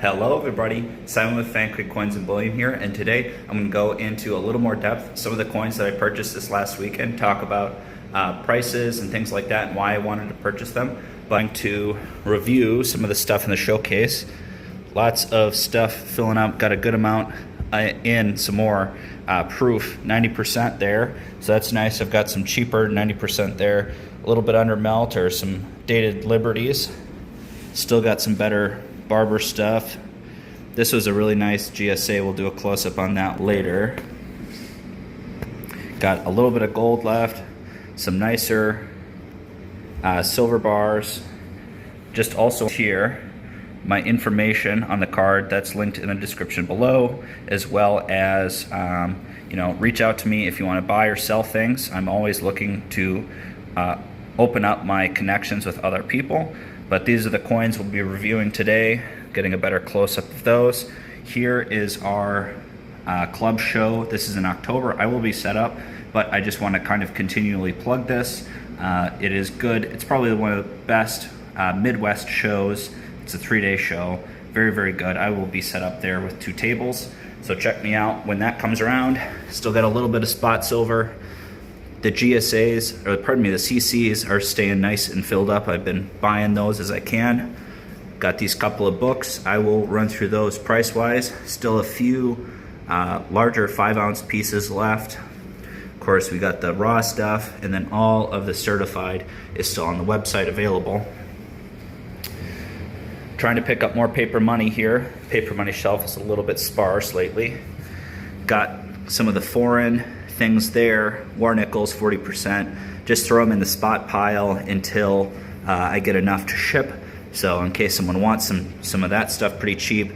Hello everybody, Simon with Quigg Coins and Bullion here, and today I'm going to go into a little more depth some of the coins that I purchased this last weekend, talk about prices and things like that and why I wanted to purchase them. But I'm going to review some of the stuff in the showcase. Lots of stuff filling up, got a good amount in, some more proof, 90% there, so that's nice. I've got some cheaper 90% there, a little bit under melt or some dated Liberties. Still got some better Barber stuff. This was a really nice GSA. We'll do a close-up on that later. Got a little bit of gold left, some nicer silver bars. Just also here, my information on the card that's linked in the description below, as well as reach out to me if you want to buy or sell things. I'm always looking to open up my connections with other people. But these are the coins we'll be reviewing today, getting a better close-up of those. Here is our club show. This is in October. I will be set up, but I just want to kind of continually plug this. It is good. It's probably one of the best Midwest shows. It's a 3-day show. Very, very good. I will be set up there with 2 tables. So check me out when that comes around. Still got a little bit of spot silver. The GSAs, or pardon me, the CCs are staying nice and filled up. I've been buying those as I can. Got these couple of books. I will run through those price-wise. Still a few larger 5-ounce pieces left. Of course, we got the raw stuff, and then all of the certified is still on the website available. Trying to pick up more paper money here. Paper money shelf is a little bit sparse lately. Got some of the foreign things there. War nickels, 40%. Just throw them in the spot pile until I get enough to ship. So in case someone wants some of that stuff pretty cheap.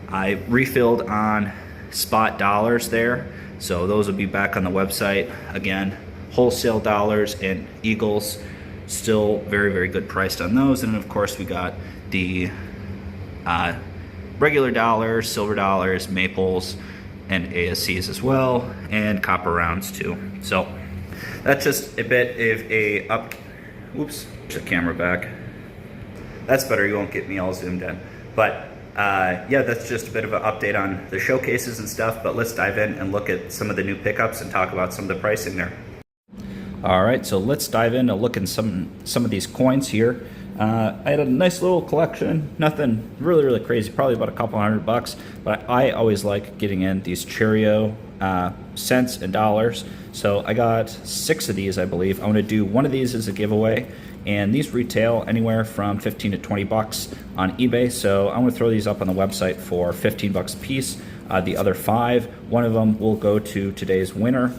I refilled on spot dollars there. So those will be back on the website. Again, wholesale dollars and eagles, still very, very good priced on those. And then of course we got the regular dollars, silver dollars, maples, and ASCs as well, and copper rounds too. So that's just a bit of a oops, the camera back. That's better, you won't get me all zoomed in. But yeah, that's just a bit of an update on the showcases and stuff, but let's dive in and look at some of the new pickups and talk about some of the pricing there. All right, so let's dive in and look at some of these coins here. I had a nice little collection, nothing really, really crazy, probably about a couple $100, but I always like getting in these Cheerio cents and dollars. So I got 6 of these, I believe. I want to do one of these as a giveaway, and these retail anywhere from 15 to 20 bucks on eBay. So I'm going to throw these up on the website for 15 bucks a piece. The other 5, one of them will go to today's winner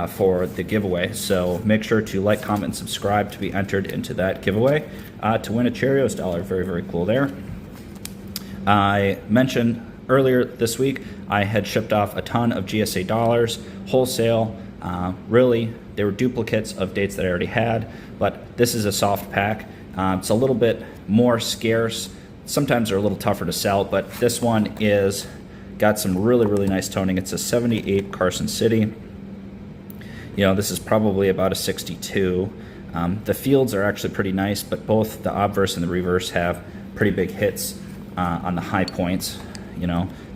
for the giveaway. So make sure to like, comment, and subscribe to be entered into that giveaway to win a Cheerios dollar. Very, very cool there. I mentioned earlier this week I had shipped off a ton of GSA dollars wholesale. Really, they were duplicates of dates that I already had, but this is a soft pack. It's a little bit more scarce. Sometimes they're a little tougher to sell, but this one is got some really, really nice toning. It's a 78 Carson City. This is probably about a 62. The fields are actually pretty nice, but both the obverse and the reverse have pretty big hits on the high points.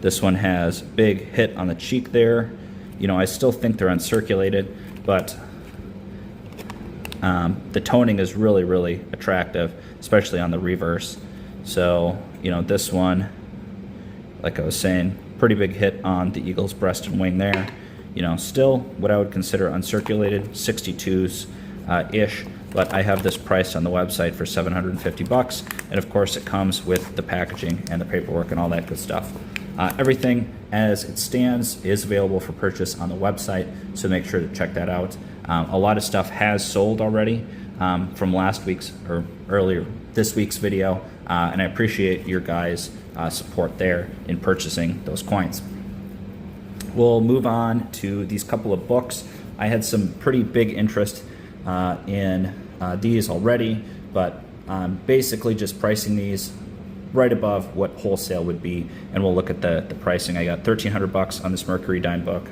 This one has big hit on the cheek there. I still think they're uncirculated, but the toning is really, really attractive, especially on the reverse. So, this one, like I was saying, pretty big hit on the eagle's breast and wing there. Still what I would consider uncirculated, 62s ish, but I have this priced on the website for 750 bucks, and of course it comes with the packaging and the paperwork and all that good stuff. Everything as it stands is available for purchase on the website, so make sure to check that out. A lot of stuff has sold already from last week's or earlier this week's video, and I appreciate your guys' support there in purchasing those coins. We'll move on to these couple of books. I had some pretty big interest in these already, but basically just pricing these right above what wholesale would be, and we'll look at the pricing. I got 1,300 bucks on this Mercury dime book,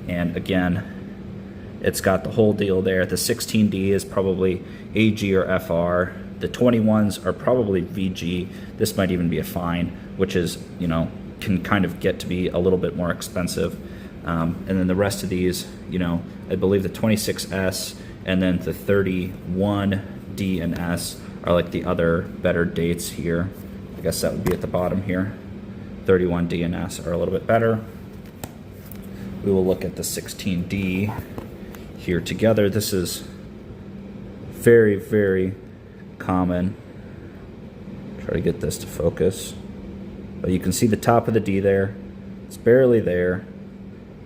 and again, it's got the whole deal there. The 16D is probably AG or FR. The 21s are probably VG. This might even be a fine, which is, you know, can kind of get to be a little bit more expensive. And then the rest of these, you know, I believe the 26S and then the 31D and S are like the other better dates here. I guess that would be at the bottom here. 31D and S are a little bit better. We will look at the 16D here together. This is very, very common. Try to get this to focus. But you can see the top of the D there. It's barely there,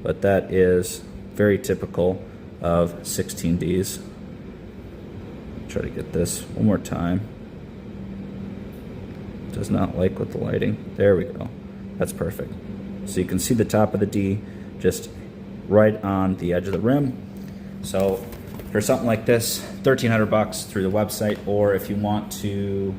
but that is very typical of 16Ds. Try to get this one more time. Does not like with the lighting. There we go. That's perfect. So you can see the top of the D just right on the edge of the rim. So for something like this, 1,300 bucks through the website, or if you want to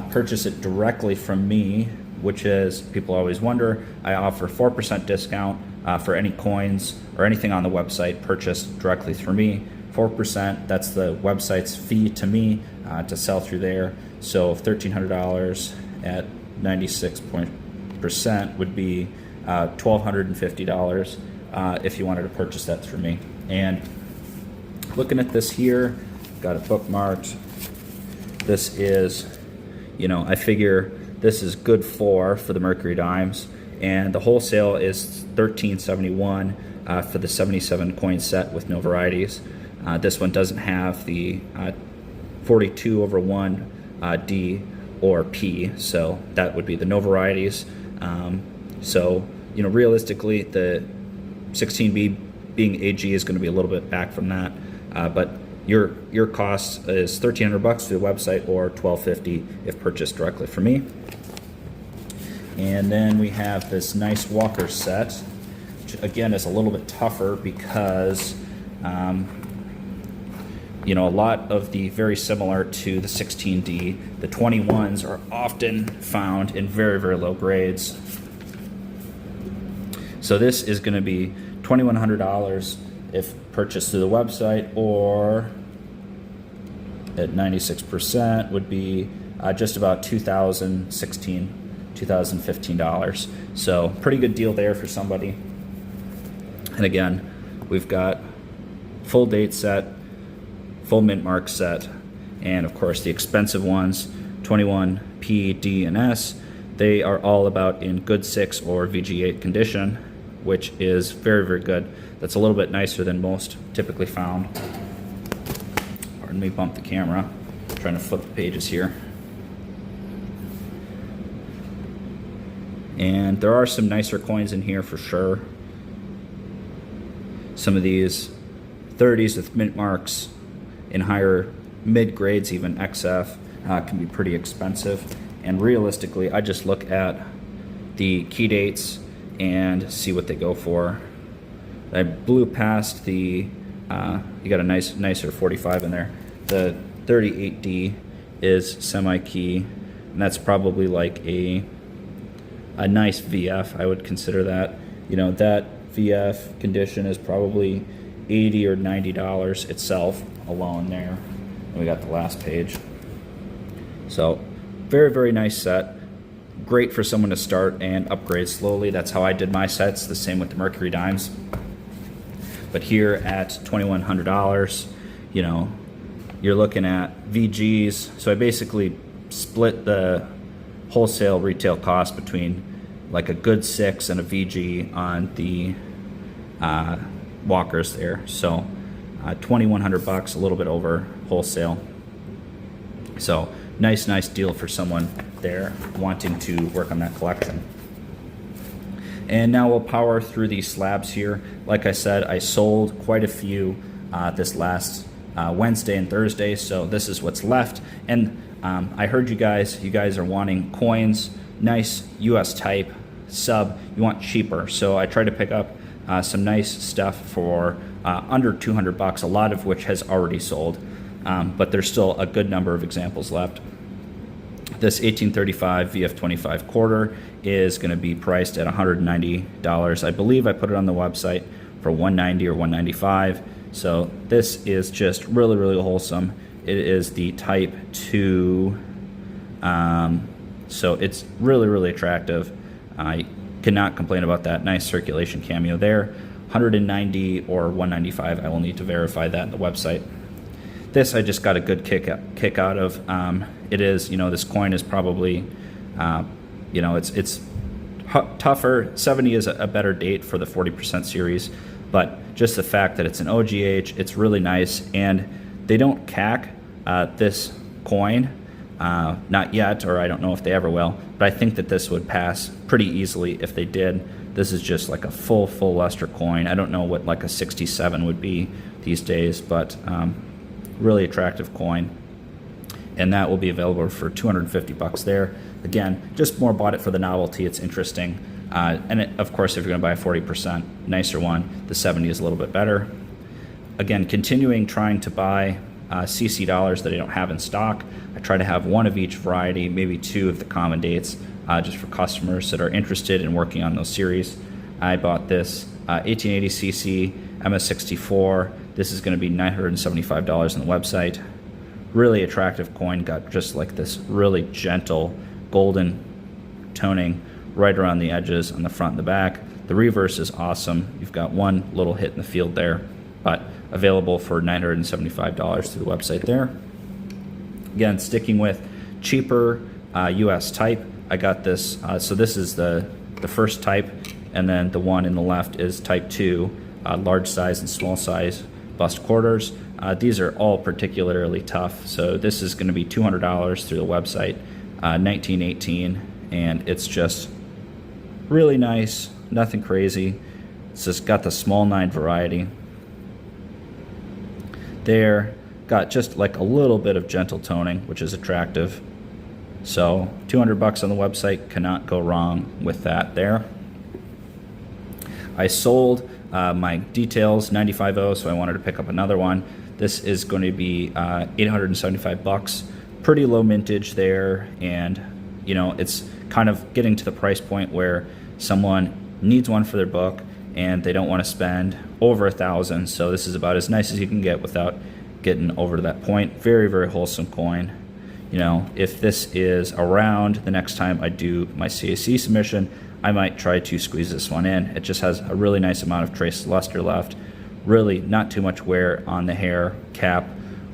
purchase it directly from me, which is, people always wonder, I offer 4% discount for any coins or anything on the website purchased directly through me. 4%, that's the website's fee to me to sell through there. So $1,300 at 96% would be $1,250 if you wanted to purchase that through me. And looking at this here, got it bookmarked. This is, you know, I figure this is good for the Mercury dimes, and the wholesale is $13.71 for the 77 coin set with no varieties. This one doesn't have the 42/1 D or P, so that would be the no varieties. So, you know, realistically, the 16B being AG is going to be a little bit back from that, but your cost is 1,300 bucks through the website, or $1,250 if purchased directly from me. And then we have this nice Walker set, which again is a little bit tougher because you know, a lot of the very similar to the 16D, the 21s are often found in very, very low grades. So this is going to be $2,100 if purchased through the website, or at 96% would be just about $2,015. So pretty good deal there for somebody. And again, we've got full date set, full mint mark set, and of course the expensive ones, 21P, D, and S, they are all about in good 6 or VG8 condition, which is very, very good. That's a little bit nicer than most typically found. Pardon me, bump the camera. I'm trying to flip the pages here. And there are some nicer coins in here for sure. Some of these 30s with mint marks in higher mid grades, even XF, can be pretty expensive. And realistically, I just look at the key dates and see what they go for. I blew past the, you got a nicer 45 in there. The 38D is semi-key, and that's probably like a nice VF. I would consider that. You know, that VF condition is probably $80 or $90 itself alone there. And we got the last page. So very, very nice set. Great for someone to start and upgrade slowly. That's how I did my sets. The same with the Mercury dimes. But here at $2,100, you know, you're looking at VGs. So I basically split the wholesale retail cost between like a good 6 and a VG on the Walkers there. So $2,100, a little bit over wholesale. So nice deal for someone there wanting to work on that collection. And now we'll power through these slabs here. Like I said, I sold quite a few this last Wednesday and Thursday, so this is what's left. And I heard you guys are wanting coins, nice US type, sub, you want cheaper. So I tried to pick up some nice stuff for under 200 bucks, a lot of which has already sold, but there's still a good number of examples left. This 1835 VF25 quarter is going to be priced at $190. I believe I put it on the website for $190 or $195. So this is just really, really wholesome. It is the Type 2, so it's really, really attractive. I cannot complain about that. Nice circulation cameo there. 190 or 195, I will need to verify that in the website. This I just got a good kick out of. It is, this coin is probably, it's tougher. 70 is a better date for the 40% series, but just the fact that it's an OGH, it's really nice, and they don't CAC this coin, not yet, or I don't know if they ever will, but I think that this would pass pretty easily if they did. This is just like a full luster coin. I don't know what like a 67 would be these days, but really attractive coin. And that will be available for 250 bucks there. Again, just more bought it for the novelty. It's interesting. Of course, if you're gonna buy a 40% nicer one, the 70 is a little bit better. Again, continuing trying to buy CC dollars that I don't have in stock. I try to have one of each variety, maybe two of the common dates, just for customers that are interested in working on those series. I bought this 1880 CC MS64. This is going to be $975 on the website. Really attractive coin. Got just like this really gentle golden toning right around the edges on the front and the back. The reverse is awesome. You've got one little hit in the field there, but available for $975 through the website there. Again, sticking with cheaper US type, I got this. So this is the first type, and then the one in the left is Type 2, large size and small size bust quarters. These are all particularly tough. So this is going to be $200 through the website, 1918, and it's just really nice, nothing crazy. It's just got the small 9 variety. There, got just like a little bit of gentle toning, which is attractive. So 200 bucks on the website, cannot go wrong with that there. I sold my details 95.0, so I wanted to pick up another one. This is going to be 875 bucks. Pretty low mintage there, and it's kind of getting to the price point where someone needs one for their book and they don't want to spend over $1,000. So this is about as nice as you can get without getting over to that point. Very, very wholesome coin. If this is around the next time I do my CAC submission, I might try to squeeze this one in. It just has a really nice amount of trace luster left. Really not too much wear on the hair cap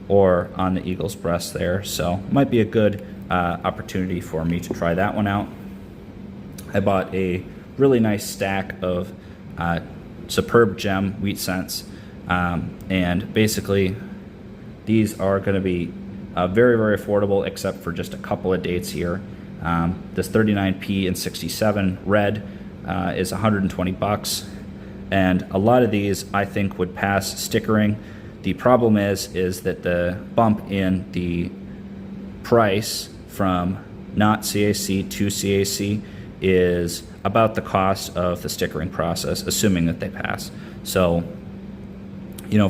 or on the eagle's breast there. So it might be a good opportunity for me to try that one out. I bought a really nice stack of superb gem wheat cents. And basically these are going to be very, very affordable, except for just a couple of dates here. This 39p and 67 red is 120 bucks, and a lot of these I think would pass stickering. The problem is that the bump in the price from not CAC to CAC is about the cost of the stickering process, assuming that they pass. So,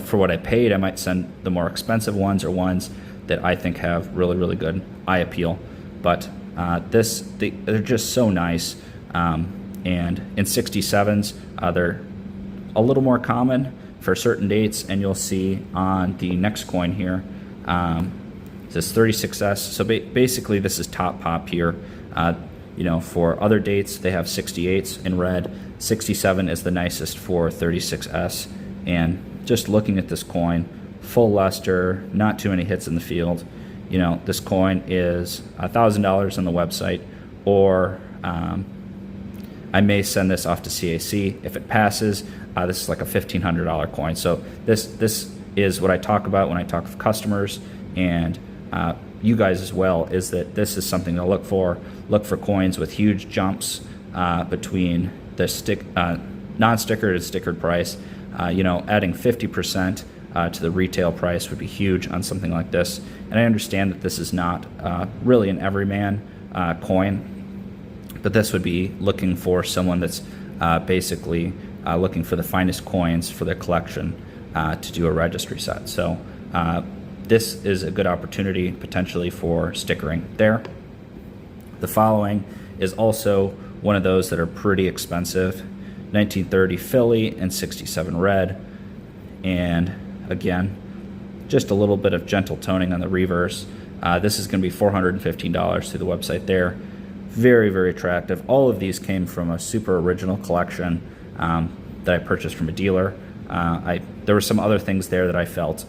for what I paid, I might send the more expensive ones or ones that I think have really, really good eye appeal. But they're just so nice. And in 67s, they're a little more common for certain dates, and you'll see on the next coin here, this 36S. So basically this is top pop here. For other dates, they have 68s in red. 67 is the nicest for 36S. And just looking at this coin, full luster, not too many hits in the field. This coin is $1,000 on the website, or I may send this off to CAC. If it passes, this is like a $1,500 coin. So this is what I talk about when I talk with customers, and you guys as well, is that this is something to look for. Look for coins with huge jumps between the non-sticker to stickered price. Adding 50% to the retail price would be huge on something like this. And I understand that this is not really an everyman coin, but this would be looking for someone that's basically looking for the finest coins for their collection to do a registry set. So this is a good opportunity potentially for stickering there. The following is also one of those that are pretty expensive. 1930 Philly and 67 red. And again, just a little bit of gentle toning on the reverse. This is going to be $415 through the website there. Very, very attractive. All of these came from a super original collection that I purchased from a dealer. There were some other things there that I felt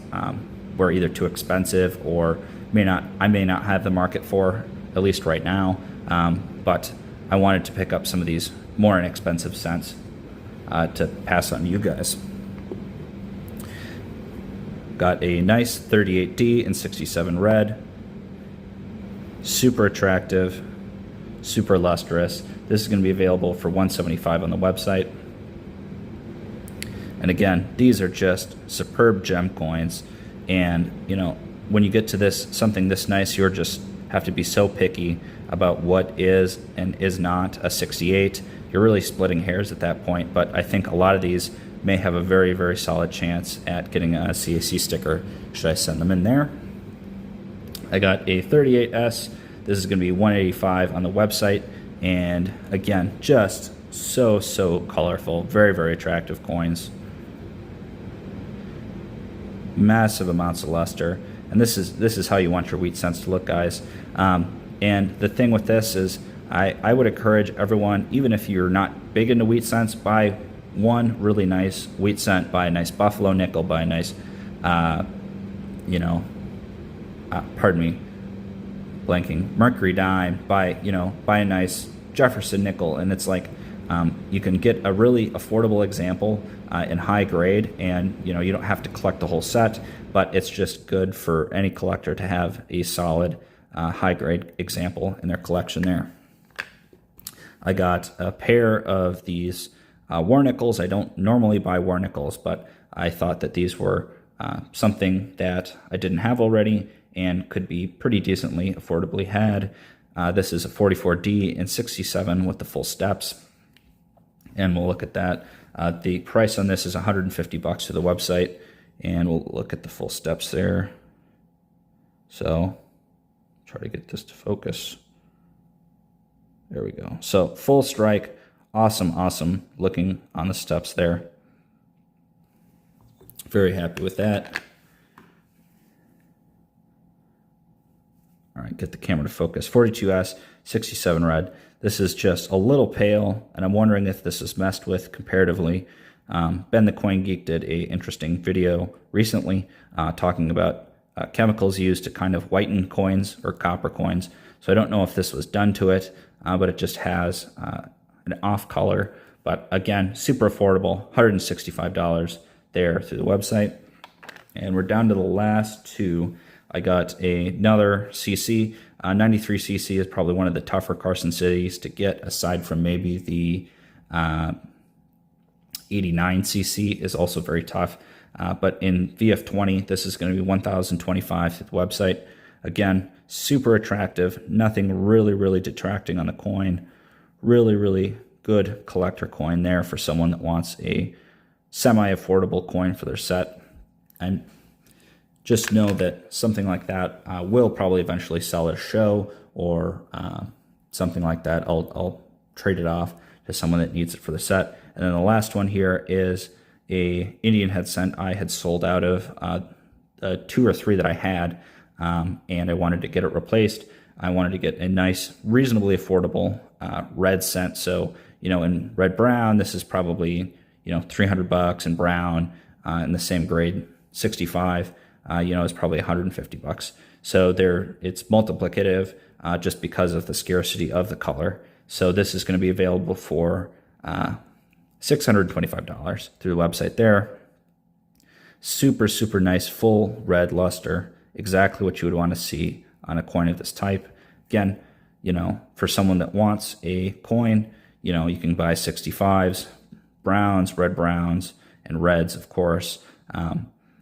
were either too expensive or I may not have the market for, at least right now. But I wanted to pick up some of these more inexpensive scents to pass on to you guys. Got a nice 38D in 67 red. Super attractive, super lustrous. This is going to be available for $175 on the website. And again, these are just superb gem coins. And you know, when you get to this, something this nice, you're just have to be so picky about what is and is not a 68. You're really splitting hairs at that point, but I think a lot of these may have a very, very solid chance at getting a CAC sticker should I send them in there. I got a 38S. This is going to be $185 on the website, and again, just so colorful, very, very attractive coins. Massive amounts of luster, and this is how you want your wheat scents to look, guys. And the thing with this is I would encourage everyone, even if you're not big into wheat scents, buy one really nice wheat scent, buy a nice buffalo nickel, buy a nice pardon me, blanking, mercury dime, buy a nice Jefferson nickel, and it's like you can get a really affordable example in high grade, and you don't have to collect the whole set, but it's just good for any collector to have a solid high grade example in their collection there. I got a pair of these war nickels. I don't normally buy war nickels, but I thought that these were something that I didn't have already and could be pretty decently affordably had. This is a 44D in 67 with the full steps, and we'll look at that. The price on this is $150 to the website, and we'll look at the full steps there. So try to get this to focus. There we go. So full strike, awesome looking on the steps there. Very happy with that. All right, get the camera to focus. 42S, 67 red. This is just a little pale, and I'm wondering if this is messed with comparatively. Ben the Coin Geek did a interesting video recently talking about chemicals used to kind of whiten coins or copper coins. So I don't know if this was done to it, but it just has an off color. But again, super affordable, $165 there through the website. And we're down to the last two. I got another CC. 93cc is probably one of the tougher Carson cities to get, aside from maybe the 89cc is also very tough. But in VF20, this is going to be $1,025 at the website. Again, super attractive, nothing really detracting on the coin. Really good collector coin there for someone that wants a semi-affordable coin for their set. And just know that something like that will probably eventually sell at a show or something like that. I'll trade it off to someone that needs it for the set. And then the last one here is a Indian head scent I had sold out of 2 or 3 that I had, and I wanted to get it replaced. I wanted to get a nice, reasonably affordable red scent. So, in red brown, this is probably, $300, and brown in the same grade, 65, is probably $150. So it's multiplicative just because of the scarcity of the color. So this is going to be available for $625 through the website there. Super nice full red luster, exactly what you would want to see on a coin of this type. Again, for someone that wants a coin, you can buy 65s, browns, red browns, and reds, of course,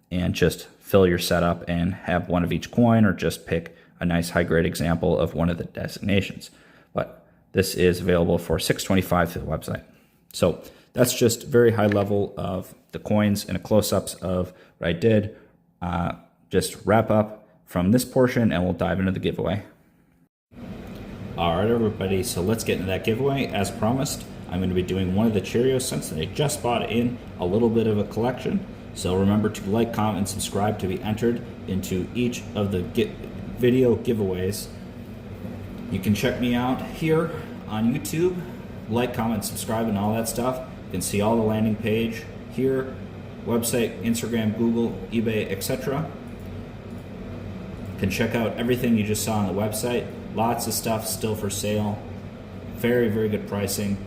and just fill your setup and have one of each coin, or just pick a nice high-grade example of one of the designations. But this is available for $625 through the website. So that's just very high level of the coins and a close-ups of what I did. Just wrap up from this portion, and we'll dive into the giveaway. All right, everybody, so let's get into that giveaway. As promised, I'm going to be doing one of the Cheerios scents that I just bought in a little bit of a collection. So remember to like, comment, and subscribe to be entered into each of the video giveaways. You can check me out here on YouTube, like, comment, subscribe, and all that stuff. You can see all the landing page here, website, Instagram, Google, eBay, etc. You can check out everything you just saw on the website. Lots of stuff still for sale. Very, very good pricing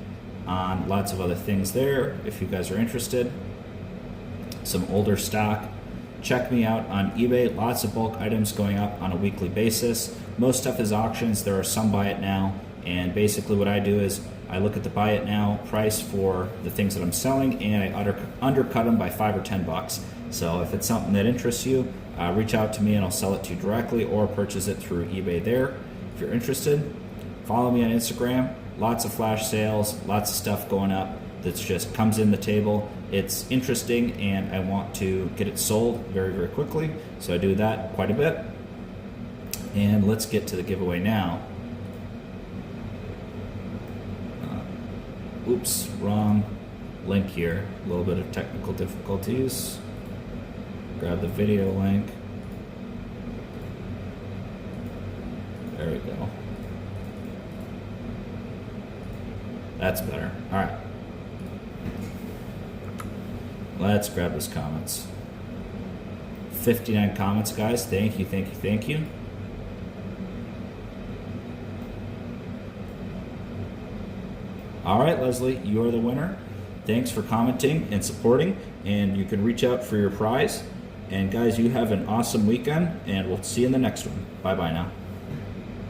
on lots of other things there if you guys are interested. Some older stock. Check me out on eBay. Lots of bulk items going up on a weekly basis. Most stuff is auctions. There are some buy it now. And basically what I do is I look at the buy it now price for the things that I'm selling, and I undercut them by $5 or $10. So if it's something that interests you, reach out to me and I'll sell it to you directly, or purchase it through eBay there. If you're interested, follow me on Instagram. Lots of flash sales, lots of stuff going up that's just comes in the table. It's interesting and I want to get it sold very, very quickly. So I do that quite a bit. And let's get to the giveaway now. Oops, wrong link here. A little bit of technical difficulties. Grab the video link. There we go. That's better. All right. Let's grab those comments. 59 comments, guys. Thank you, thank you, thank you. All right, Leslie, you're the winner. Thanks for commenting and supporting, and you can reach out for your prize. And guys, you have an awesome weekend, and we'll see you in the next one. Bye-bye now.